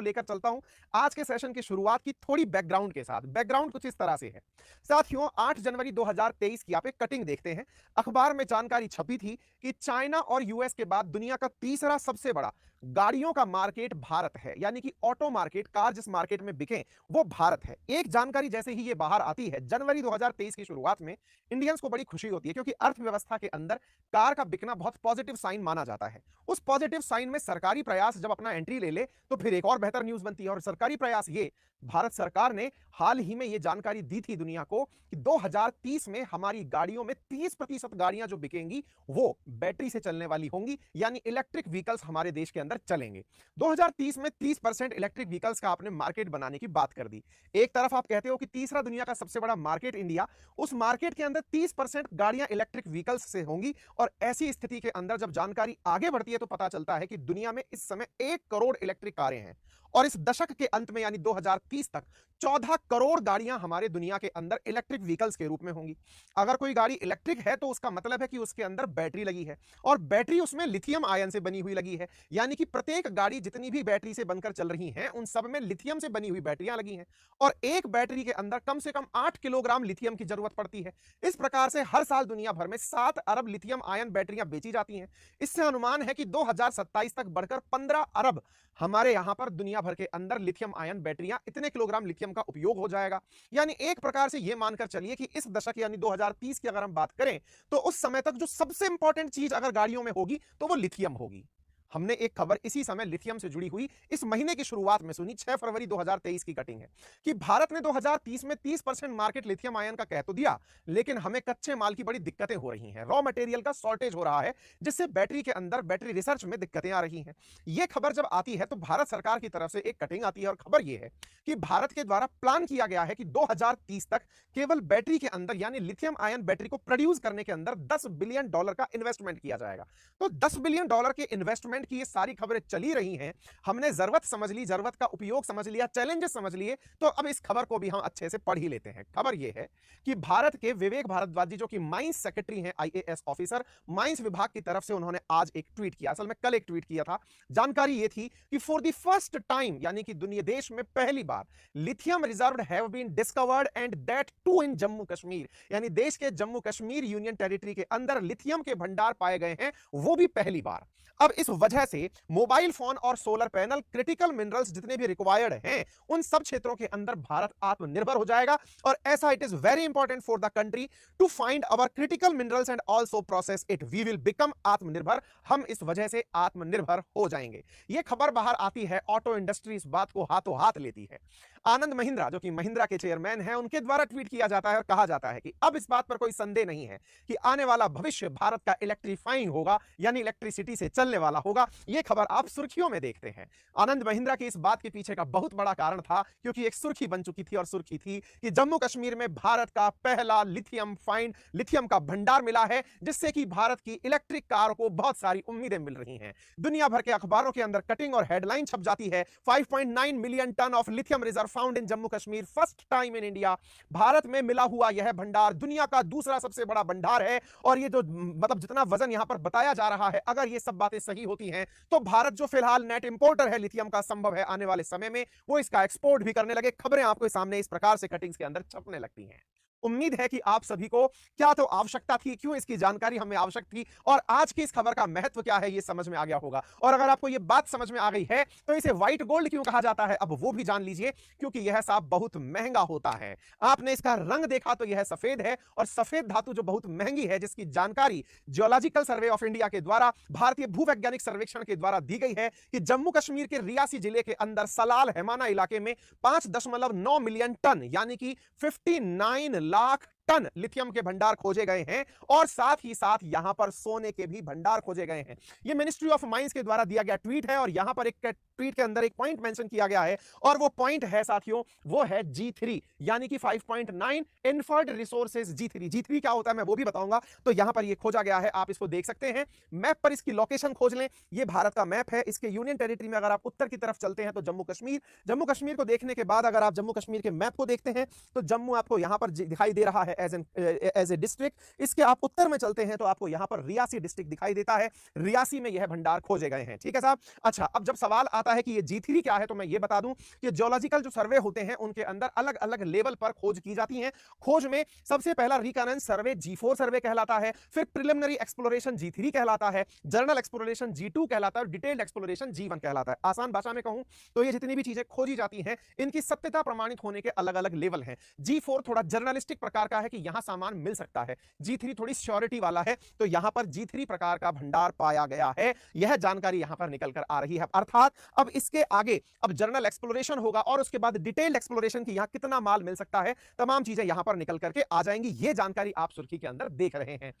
आपको लेकर चलता हूं आज के सेशन की शुरुआत की थोड़ी बैकग्राउंड के साथ। बैकग्राउंड कुछ इस तरह से है साथियों, 8 जनवरी 2023 की आप एक कटिंग देखते हैं। अखबार में जानकारी छपी थी कि चाइना और यूएस के बाद दुनिया का तीसरा सबसे बड़ा गाड़ियों का मार्केट भारत है, यानी कि ऑटो मार्केट, कार जिस मार्केट में बिके वो भारत है। एक जानकारी जैसे ही ये बाहर आती है जनवरी 2023 की शुरुआत में, इंडियंस को बड़ी खुशी होती है क्योंकि अर्थव्यवस्था के अंदर कार का बिकना बहुत पॉजिटिव साइन माना जाता है। उस पॉजिटिव साइन में सरकारी प्रयास जब अपना एंट्री ले ले तो फिर एक और बेहतर न्यूज बनती है। और सरकारी प्रयास ये, भारत सरकार ने हाल ही में ये जानकारी दी थी दुनिया को कि 2030 में हमारी गाड़ियों में 30% गाड़ियां जो बिकेंगी वो बैटरी से चलने वाली होंगी, यानी इलेक्ट्रिक व्हीकल्स हमारे देश के अंदर चलेंगे। 2030 में 30% इलेक्ट्रिक व्हीकल्स का आपने मार्केट बनाने की बात कर दी। एक तरफ आप कहते हो कि तीसरा दुनिया का सबसे बड़ा मार्केट इंडिया, उस मार्केट के अंदर 30% गाड़ियां इलेक्ट्रिक व्हीकल्स से होंगी। और ऐसी स्थिति के अंदर जब जानकारी आगे बढ़ती है तो पता चलता है कि दुनिया में इस समय 1 करोड़ इलेक्ट्रिक कारें हैं और इस दशक के अंत में यानी 2030 तक 14 करोड़ गाड़ियां हमारे दुनिया के अंदर इलेक्ट्रिक व्हीकल्स के रूप में होंगी। अगर कोई गाड़ी इलेक्ट्रिक है तो उसका मतलब है कि उसके अंदर बैटरी लगी है और बैटरी उसमें लिथियम आयन से बनी हुई लगी है, यानी कि प्रत्येक गाड़ी जितनी भी बैटरी से बनकर चल रही हैं उन सब में लिथियम से बनी हुई बैटरियां लगी हैं और एक बैटरी के अंदर कम से कम 8 किलोग्राम लिथियम की जरूरत पड़ती है। इस प्रकार से हर साल दुनिया भर में 7 अरब लिथियम आयन बैटरियां बेची जाती हैं। इससे अनुमान है कि 2027 तक बढ़कर 15 अरब हमारे यहां पर दुनिया भर के अंदर लिथियम आयन बैटरियां, इतने किलोग्राम लिथियम का उपयोग हो जाएगा। यानी एक प्रकार से यह मानकर चलिए कि इस दशक यानी 2030 की अगर हम बात करें तो उस समय तक जो सबसे इंपॉर्टेंट चीज अगर गाड़ियों में होगी तो वो लिथियम होगी। हमने एक खबर इसी समय लिथियम से जुड़ी हुई इस महीने की शुरुआत में सुनी, 6 फरवरी 2023 की कटिंग है कि भारत ने 2030 में 30% मार्केट लिथियम आयन का कह तो दिया, लेकिन हमें कच्चे माल की बड़ी दिक्कतें हो रही हैं, रॉ मटेरियल का शॉर्टेज हो रहा है, जिससे बैटरी के अंदर बैटरी रिसर्च में दिक्कतें आ रही हैं। यह खबर जब आती है तो भारत सरकार की तरफ से एक कटिंग आती है और खबर यह है कि भारत के द्वारा प्लान किया गया है कि 2030 तक केवल बैटरी के अंदर यानी लिथियम आयन बैटरी को प्रोड्यूस करने के अंदर $10 बिलियन का इन्वेस्टमेंट किया जाएगा। तो $10 बिलियन के इन्वेस्टमेंट की ये सारी खबरें चली रही हैं, हमने जरूरत समझ ली, जरूरत का उपयोग समझ लिया, चैलेंजेस समझ लिए, तो अब इस खबर को भी हम अच्छे से पढ़ ही लेते हैं। खबर यह है कि भारत के विवेक भारद्वाज जी जो कि माइंस सेक्रेटरी हैं, आईएएस ऑफिसर, माइंस विभाग की तरफ से उन्होंने आज एक ट्वीट किया, असल में कल एक ट्वीट किया था। जानकारी यह थी कि फॉर द फर्स्ट टाइम यानी कि दुनिया देश में पहली बार lithium reserve have been discovered and that too in Jammu Kashmir, यानी देश के जम्मू कश्मीर यूनियन टेरिटरी के अंदर लिथियम के भंडार पाए गए हैं, वो भी पहली बार। अब इस वजह से मोबाइल फोन और सोलर पैनल, क्रिटिकल मिनरल्स जितने भी रिक्वायर्ड हैं उन सब क्षेत्रों के अंदर भारत आत्मनिर्भर हो जाएगा। और ऐसा it is very important for the country to find our critical minerals and also process it, we will become आत्मनिर्भर, हम इस वजह से आत्मनिर्भर हो जाएंगे। यह खबर बाहर आती है, ऑटो इंडस्ट्री इस बात को हाथों हाथ लेती है। आनंद महिंद्रा जो कि महिंद्रा के चेयरमैन हैं, उनके द्वारा ट्वीट किया जाता है और कहा जाता है कि अब इस बात पर कोई संदेह नहीं है कि आने वाला भविष्य भारत का इलेक्ट्रीफाइंग होगा, यानी इलेक्ट्रिसिटी से चलने वाला होगा। यह खबर आप सुर्खियों में देखते हैं। आनंद महिंद्रा की इस बात के पीछे का बहुत बड़ा कारण था क्योंकि एक सुर्खी बन चुकी थी और सुर्खी थी कि जम्मू कश्मीर में भारत का पहला लिथियम का भंडार मिला है, जिससे कि भारत की इलेक्ट्रिक कार को बहुत सारी उम्मीदें मिल रही हैं। दुनिया भर के अखबारों के अंदर कटिंग और हेडलाइन छप जाती है, 5.9 million ton of lithium reserve found in Jammu Kashmir, first time in India. Bharat में मिला हुआ यह भंडार दुनिया का दूसरा सबसे बड़ा भंडार है और ये जो मतलब जितना वजन यहां पर बताया जा रहा है, अगर ये सब बातें सही होती हैं तो भारत जो फिलहाल नेट इंपोर्टर है लिथियम का, संभव है आने वाले समय में वो इसका एक्सपोर्ट भी करने लगे। खबरें आपके सामने इस प्रकार से कटिंग्स के अंदर छपने लगती हैं। उम्मीद है कि आप सभी को क्या तो आवश्यकता थी, क्यों इसकी जानकारी हमें आवश्यक थी और आज की इस खबर का महत्व क्या है ये समझ में आ गया होगा। और अगर आपको ये बात समझ में आ गई है तो इसे व्हाइट गोल्ड क्यों कहा जाता है अब वो भी जान लीजिए, क्योंकि यह साहब बहुत महंगा होता है। आपने इसका रंग देखा तो यह सफेद है और सफेद धातु जो बहुत महंगी है, जिसकी जानकारी जियोलॉजिकल सर्वे ऑफ इंडिया के द्वारा, भारतीय भूवैज्ञानिक सर्वेक्षण के द्वारा दी गई है कि जम्मू कश्मीर के रियासी जिले के अंदर सलाल हैमाना इलाके में 5.9 मिलियन टन यानी कि 59 लाख टन लिथियम के भंडार खोजे गए हैं और साथ ही साथ यहां पर सोने के भी भंडार खोजे गए हैं। यह मिनिस्ट्री ऑफ माइंस के द्वारा दिया गया ट्वीट है और यहां पर एक ट्वीट के अंदर एक पॉइंट मेंशन किया गया है और वो पॉइंट है साथियों, वो है G3 यानी कि 5.9 इन्फर्ड रिसोर्सेज G3। G3 क्या होता है मैं वो भी बताऊंगा। तो यहां पर ये खोजा गया है, आप इसको देख सकते हैं मैप पर, इसकी लोकेशन खोज लें। ये भारत का मैप है, इसके यूनियन टेरिटरी में अगर आप उत्तर की तरफ चलते हैं तो जम्मू कश्मीर को देखने के बाद अगर आप जम्मू कश्मीर के मैप को देखते हैं तो जम्मू आपको यहां पर दिखाई दे रहा है एज ए डिस्ट्रिक्ट। इसके आप उत्तर में चलते हैं तो आपको यहां पर रियासी डिस्ट्रिक्ट दिखाई देता है, रियासी में यह भंडार खोजे गए हैं। ठीक है साहब। अच्छा, अब जब सवाल आता है कि ये G3 क्या है, तो मैं ये बता दूं कि जियोलॉजिकल जो सर्वे होते हैं उनके अंदर अलग अलग लेवल पर खोज की जाती है। खोज में सबसे पहला रिकॉनेंस सर्वे G4 सर्वे कहलाता है, फिर प्रिलिमिनरी एक्सप्लोरेशन G3 कहलाता है, जनरल एक्सप्लोरेशन G2 कहलाता है और डिटेल्ड एक्सप्लोरेशन G1 कहलाता है। आसान भाषा में कहूं तो ये जितनी भी चीजें खोजी जाती हैं इनकी सत्यता प्रमाणित होने के अलग अलग लेवल हैं। G4 थोड़ा जर्नलिस्टिक प्रकार का है कि यहां सामान मिल सकता है, G3 थोड़ी श्योरिटी वाला है, तो यहां पर G3 प्रकार का भंडार पाया गया है, यह जानकारी यहां पर निकल कर आ रही है। अर्थात अब इसके आगे अब जनरल एक्सप्लोरेशन होगा और उसके बाद डिटेल्ड एक्सप्लोरेशन की यहां कितना माल मिल सकता है, तमाम चीजें यहां पर निकल करके आ जाएंगी। यह जानकारी आप सुर्खी के अंदर देख रहे हैं।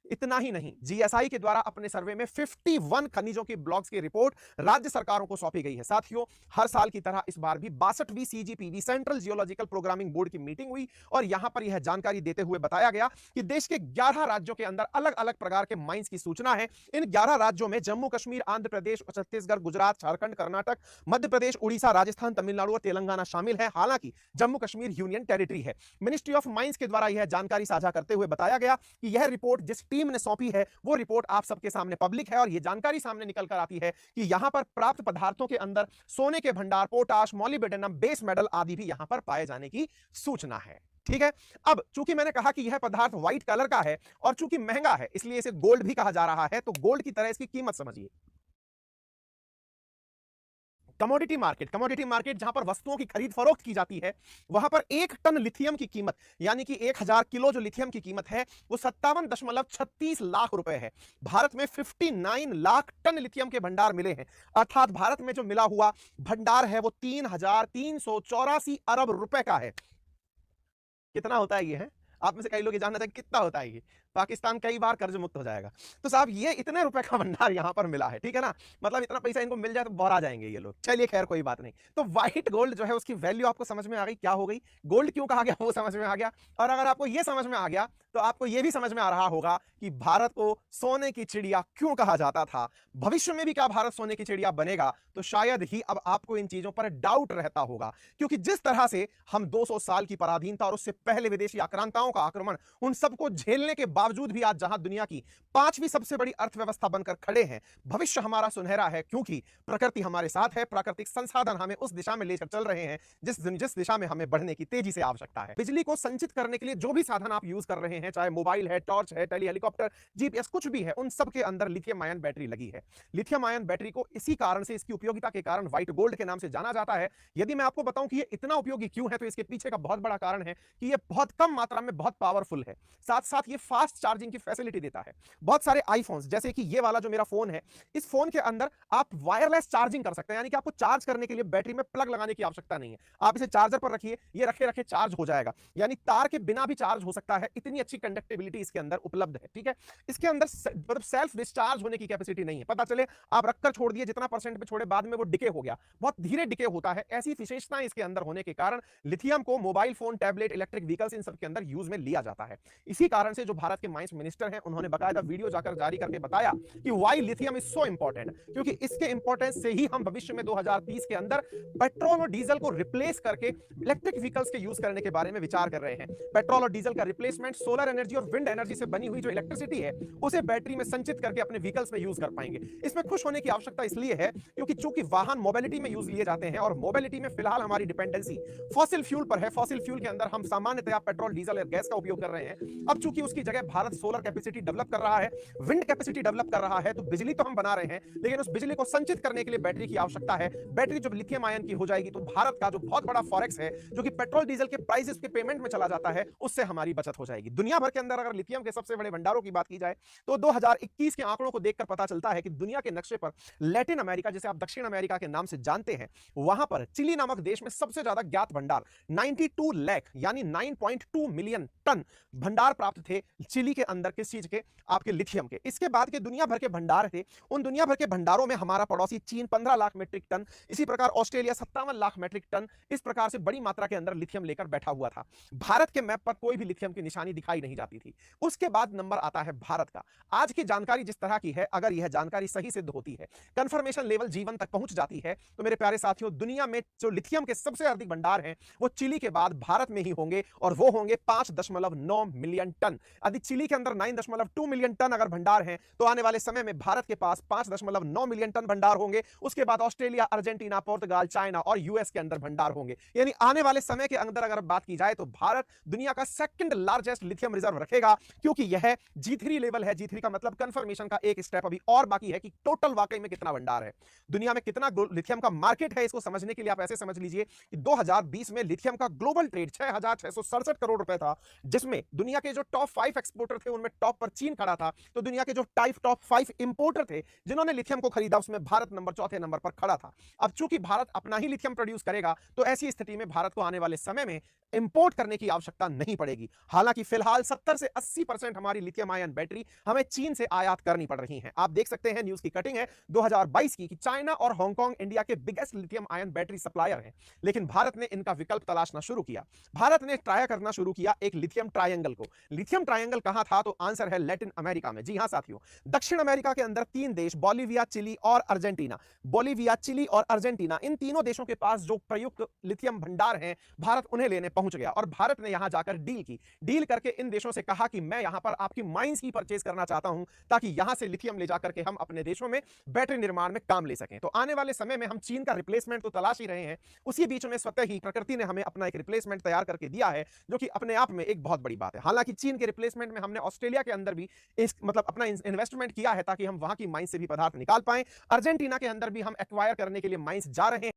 इतना ही नहीं, जीएसआई के द्वारा अपने सर्वे में 51 खनिजों की ब्लॉक्स की रिपोर्ट राज्य सरकारों को सौंपी गई है। साथियों, हर साल की तरह इस बार भी 62वीं सीजीपीबी सेंट्रल जियोलॉजिकल प्रोग्रामिंग बोर्ड की मीटिंग हुई और यहां पर यह जानकारी देते हुए बताया गया कि देश के 11 राज्यों के अंदर अलग अलग प्रकार के माइंस की सूचना है। इन 11 राज्यों में जम्मू कश्मीर, आंध्र प्रदेश, छत्तीसगढ़, गुजरात, झारखंड, कर्नाटक, मध्य प्रदेश, उड़ीसा, राजस्थान, तमिलनाडु और तेलंगाना शामिल है। हालांकि जम्मू कश्मीर यूनियन टेरिटरी है। मिनिस्ट्री ऑफ माइंस के द्वारा यह जानकारी साझा करते हुए बताया गया कि यह रिपोर्ट जिस टीम ने सौंपी है वो रिपोर्ट आप सबके सामने पब्लिक है और यह जानकारी सामने निकल कर आती है कि यहां पर प्राप्त पदार्थों के अंदर सोने के भंडार, पोटाश, मॉलिब्डेनम, बेस मेटल आदि भी यहां पर पाए जाने की सूचना है। ठीक है। अब चूंकि मैंने कहा कि यह पदार्थ व्हाइट कलर का है और चूंकि महंगा है इसलिए इसे गोल्ड भी कहा जा रहा है, तो गोल्ड की तरह इसकी कीमत समझिए। कमोडिटी मार्केट जहां पर वस्तुओं की खरीद फरोख्त की जाती है, वहां पर 1 टन लिथियम की कीमत यानी कि 1000 किलो जो लिथियम की कीमत है वो 57.36 लाख रुपए है। भारत में 59 लाख टन लिथियम के भंडार मिले हैं, अर्थात भारत में जो मिला हुआ भंडार है वो 3384 अरब रुपए का है। कितना होता है ये है? आप में से कई लोग ये जानना चाहते हैं कितना होता है ये। पाकिस्तान कई बार कर्ज मुक्त हो जाएगा। तो साहब ये इतने रुपए का भंडार यहां पर मिला है, ठीक है ना। मतलब इतना पैसा इनको मिल जाए तो बौरा जाएंगे ये लोग। चलिए खैर कोई बात नहीं। तो व्हाइट गोल्ड जो है उसकी वैल्यू आपको समझ में आ गई, क्या हो गई, गोल्ड क्यों कहा गया वो समझ में आ गया। और अगर आपको ये समझ में आ गया तो आपको ये भी समझ में आ रहा होगा कि भारत को सोने की चिड़िया क्यों कहा जाता था। भविष्य में भी क्या भारत सोने की चिड़िया बनेगा, तो शायद ही अब आपको इन चीजों पर डाउट रहता होगा। क्योंकि जिस तरह से हम 200 साल की पराधीनता और उससे पहले विदेशी आक्रांताओं का आक्रमण, उन सबको झेलने के बावजूद भी आज जहां दुनिया की 5वीं सबसे बड़ी अर्थव्यवस्था बनकर खड़े हैं, भविष्य हमारा सुनहरा है। क्योंकि प्रकृति हमारे साथ है, प्राकृतिक संसाधन हमें उस दिशा में लेकर चल रहे हैं जिस दिशा में हमें बढ़ने की तेजी से आवश्यकता है। बिजली को संचित करने के लिए जो भी साधन आप यूज कर रहे हैं, चाहे मोबाइल है, टॉर्च है, टेली हेलीकॉप्टर, जीपीएस, कुछ भी है, उन सब के अंदर लिथियम आयन बैटरी लगी है। लिथियम आयन बैटरी को इसी कारण से, इसकी उपयोगिता के कारण व्हाइट गोल्ड के नाम से जाना जाता है। यदि मैं आपको बताऊं कि ये इतना उपयोगी क्यों है, तो इसके पीछे का बहुत बड़ा कारण है कि ये बहुत कम मात्रा में बहुत पावरफुल है, साथ साथ ये फास्ट चार्जिंग की फैसिलिटी देता है। बहुत सारे आईफोन्स, जैसे कि ये वाला जो मेरा फोन है, इस फोन के अंदर आप वायरलेस चार्जिंग कर सकते हैं, यानी कि आपको चार्ज करने के लिए बैटरी में प्लग लगाने की आवश्यकता नहीं है। आप इसे चार्जर पर रखिए, ये रखे रखे चार्ज हो जाएगा, यानी तार के बिना भी चार्ज हो सकता है। इतनी अच्छी कंडक्टिविटी इसके अंदर उपलब्ध है। ठीक है। इसके अंदर मतलब सेल्फ डिस्चार्ज होने की कैपेसिटी नहीं है। पता चले आप रखकर छोड़ दिए, जितना परसेंट पे छोड़े, बाद में वो डिके हो गया, बहुत धीरे डिके होता है। ऐसी विशेषताएं इसके अंदर होने के कारण लिथियम को mobile phone, tablet, electric vehicles, इन सब के अंदर यूज में लिया जाता है। इसी कारण से जो भारत के माइंस मिनिस्टर हैं, उन्होंने बकायदा वीडियो जाकर जारी करके बताया कि why lithium is so important, क्योंकि इसके इंपॉर्टेंस से ही हम भविष्य में 2030 के अंदर पेट्रोल और डीजल को रिप्लेस करके इलेक्ट्रिक व्हीकल्स के यूज करने के बारे में विचार कर रहे हैं। पेट्रोल और डीजल का रिप्लेसमेंट सोलर एनर्जी और विंड एनर्जी से बनी हुई जो इलेक्ट्रिसिटी है उसे बैटरी में संचित करके अपने व्हीकल्स में यूज कर पाएंगे। इसमें खुश होने की आवश्यकता इसलिए है क्योंकि चूंकि वाहन मोबिलिटी में यूज लिए जाते हैं और मोबिलिटी में फिलहाल हमारी डिपेंडेंसी फॉसिल फ्यूल पर है। फॉसिल फ्यूल के अंदर हम सामान्यतः पेट्रोल, डीजल और गैस का उपयोग कर रहे हैं। अब चूंकि उसकी जगह भारत सोलर कैपेसिटी डेवलप कर रहा है, विंड कैपेसिटी डेवलप कर रहा है, तो बिजली तो हम बना रहे हैं, लेकिन उस बिजली को संचित करने के लिए बैटरी की आवश्यकता है। बैटरी जब लिथियम आयन की हो जाएगी तो भारत का जो बहुत बड़ा फॉरेक्स है, जो कि पेट्रोल डीजल के प्राइसेस के पेमेंट में चला जाता है, उससे हमारी बचत हो जाएगी। दुनिया भर के अंदर अगर लिथियम के सबसे बड़े भंडारों की बात की जाए तो 2021 के आंकड़ों को देखकर पता चलता है कि दुनिया के नक्शे पर लैटिन अमेरिका, जिसे आप दक्षिण अमेरिका के नाम से जानते हैं, वहां पर चिली नामक देश में सबसे ज्यादा ज्ञात भंडार 92 लाख यानी 9.2 मिलियन टन भंडार प्राप्त थे चिली चिली के अंदर किस चीज के, आपके लिथियम के। इसके बाद के दुनिया भर के भंडार थे, उन दुनिया भर के भंडारों में हमारा पड़ोसी चीन 15 लाख मेट्रिक टन, इसी प्रकार ऑस्ट्रेलिया 57 लाख मेट्रिक टन, इस प्रकार से बड़ी मात्रा के अंदर लिथियम लेकर बैठा हुआ था। भारत के मैप पर कोई भी लिथियम की निशानी दिखाई नहीं जाती थी। उसके बाद नंबर आता है भारत का। आज की जानकारी जिस तरह की है, अगर यह जानकारी सही सिद्ध होती है, कंफर्मेशन लेवल जीवन तक पहुंच जाती है, तो मेरे प्यारे साथियों, दुनिया में जो लिथियम के सबसे अधिक भंडार हैं वो चिली के बाद भारत में ही होंगे, और वो होंगे 5.9 मिलियन टन। यदि चिली के अंदर 9.2 मिलियन टन अगर भंडार हैं, तो आने वाले समय में भारत के पास 5.9 मिलियन टन भंडार होंगे। उसके बाद ऑस्ट्रेलिया, अर्जेंटीना, पुर्तगाल, चाइना और यूएस के अंदर भंडार होंगे। यानी आने वाले समय के अंदर अगर बात की जाए तो भारत दुनिया का सेकंड लार्जेस्ट लिथियम रिजर्व रखेगा, क्योंकि यह G3 लेवल है। G3 का मतलब कंफर्मेशन का एक स्टेप अभी और बाकी है कि टोटल वाकई में कितना भंडार है, दुनिया में कितना लिथियम का मार्केट है। इसको समझने के लिए आप ऐसे समझ लीजिए कि 2020 में लिथियम का ग्लोबल ट्रेड 6,667 करोड़ रुपए था, जिसमें दुनिया के जो टॉप 5 एक्सपोर्टर थे उनमें टॉप पर चीन खड़ा था। तो दुनिया के जो टॉप 5 इंपोर्टर थे जिन्होंने लिथियम को खरीदा, उसमें भारत चौथे नंबर पर खड़ा था। अब चूंकि भारत अपना ही लिथियम प्रोड्यूस करेगा, तो ऐसी स्थिति में भारत को आने वाले समय में इंपोर्ट करने की आवश्यकता नहीं पड़ेगी। हालांकि फिलहाल 70 से 80% हमारी लिथियम आयन बैटरी हमें चीन से आयात करनी पड़ रही हैं। आप देख सकते हैं, न्यूज की कटिंग है 2022 की, कि चाइना और हांगकांग इंडिया के biggest lithium ion battery supplier हैं, लेकिन भारत ने इनका विकल्प तलाशना शुरू किया। भारत ने ट्राई करना शुरू किया एक लिथियम ट्रायंगल को। लिथियम ट्रायंगल कहां था, तो आंसर है लैटिन अमेरिका में। जी हां साथियों, दक्षिण अमेरिका के अंदर 3 देश, बोलिविया, चिली और अर्जेंटीना। बोलिविया, चिली और अर्जेंटीना, इन तीनों देशों के पास जो प्रयुक्त लिथियम भंडार हैं, भारत उन्हें लेने पहुंच गया, और भारत ने यहां जाकर डील करके इन देशों से कहा कि मैं यहां पर आपकी माइंस की परचेज करना चाहता हूं, ताकि यहां से लिथियम ले जाकर के हम अपने देशों में बैटरी निर्माण में काम ले सकें। तो आने वाले समय में हम चीन का रिप्लेसमेंट तो तलाश ही रहे हैं, उसी बीच में स्वतः ही प्रकृति ने हमें अपना एक रिप्लेसमेंट तैयार करके दिया है, जो कि अपने आप में एक बहुत बड़ी बात है। हालांकि चीन के रिप्लेसमेंट में हमने ऑस्ट्रेलिया के अंदर भी इस मतलब अपना इन्वेस्टमेंट किया है, ताकि हम वहां की माइंस से भी पदार्थ निकाल पाएं। अर्जेंटीना के अंदर भी हम एक्वायर करने के लिए माइंस जा रहे हैं।